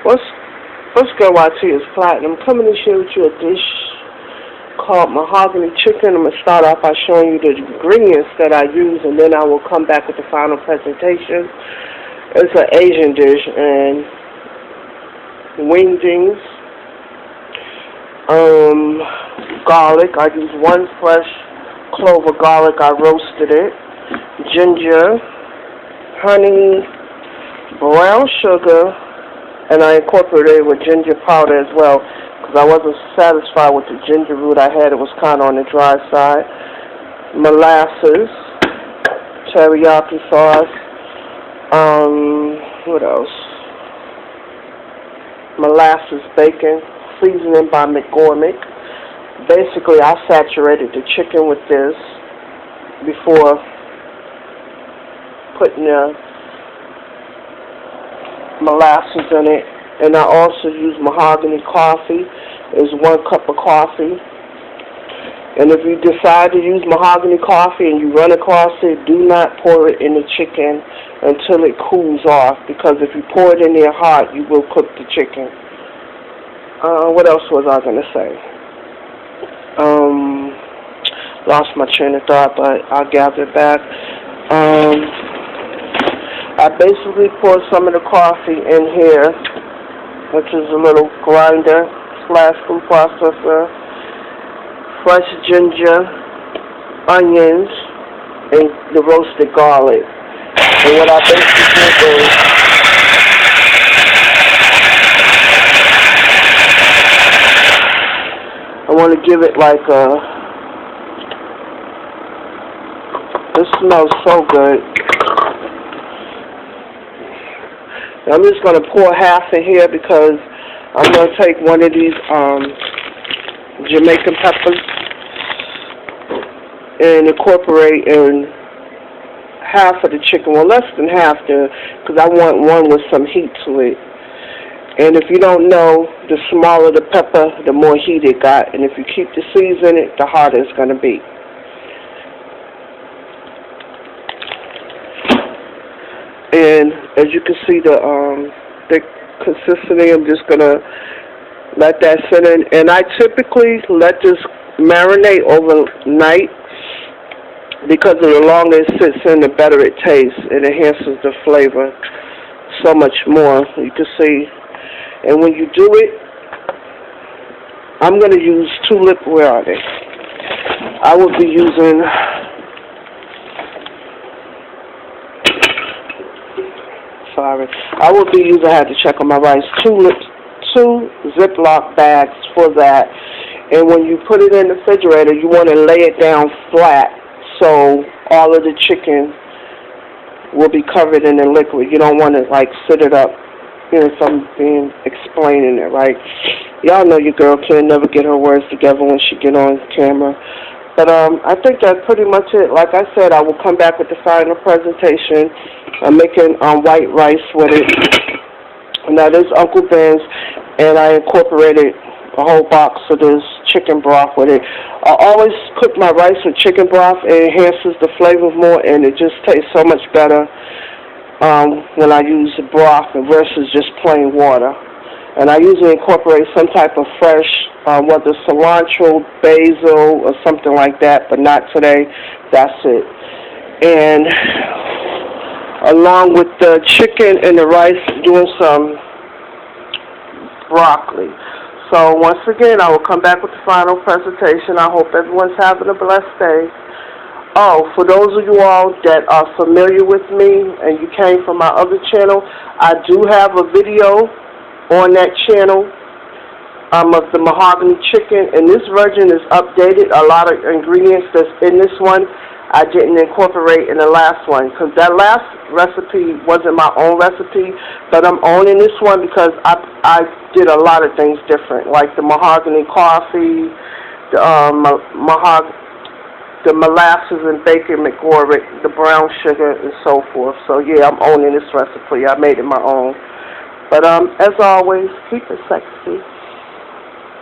What's good, YT is Platinum. Coming to share with you a dish called Mahogany Chicken. I'm going to start off by showing you the ingredients that I use, and then I will come back with the final presentation. It's an Asian dish, and wingdings, garlic. I use one fresh clove of garlic. I roasted it. Ginger, honey, brown sugar, and I incorporated it with ginger powder as well because I wasn't satisfied with the ginger root I had. It was kind of on the dry side. Molasses, teriyaki sauce, what else? Molasses bacon, seasoning by McCormick. Basically, I saturated the chicken with this before putting the molasses in it, and I also use mahogany coffee. It's 1 cup of coffee. And if you decide to use mahogany coffee and you run across it, do not pour it in the chicken until it cools off, because if you pour it in there hot, you will cook the chicken. What else was I going to say? Lost my train of thought, but I'll gather it back. I basically poured some of the coffee in here, which is a little grinder / food processor, fresh ginger, onions, and the roasted garlic. And what I basically did is I want to give it like a, it smells so good. I'm just going to pour half in here because I'm going to take one of these Jamaican peppers and incorporate in half of the chicken. Well, less than half, because I want one with some heat to it. And if you don't know, the smaller the pepper, the more heat it got. And if you keep the seeds in it, the harder it's going to be. And as you can see, the consistency, I'm just going to let that sit in. And I typically let this marinate overnight because the longer it sits in, the better it tastes. It enhances the flavor so much more. You can see. And when you do it, I'm going to use tulip. Where are they? I will be using... I will be using, I had to check on my rice, two Ziploc bags for that. And when you put it in the refrigerator, you want to lay it down flat so all of the chicken will be covered in the liquid. You don't want to like sit it up, you know, if I'm explaining it, right? Y'all know your girl can never get her words together when she get on camera. But I think that's pretty much it. Like I said, I will come back with the final presentation. I'm making white rice with it. Now, this Uncle Ben's, and I incorporated a whole box of this chicken broth with it. I always cook my rice with chicken broth. It enhances the flavor more, and it just tastes so much better when I use the broth versus just plain water. And I usually incorporate some type of fresh, whether cilantro, basil, or something like that, but not today. That's it. And along with the chicken and the rice, doing some broccoli. So once again, I will come back with the final presentation. I hope everyone's having a blessed day. Oh, for those of you all that are familiar with me and you came from my other channel, I do have a video on that channel of the mahogany chicken, and this version is updated. A lot of ingredients that's in this one I didn't incorporate in the last one, because that last recipe wasn't my own recipe, but I'm owning this one because I did a lot of things different, like the mahogany coffee, the molasses and bacon McCormick, the brown sugar, and so forth. So yeah, I'm owning this recipe. I made it my own. But as always, keep it sexy.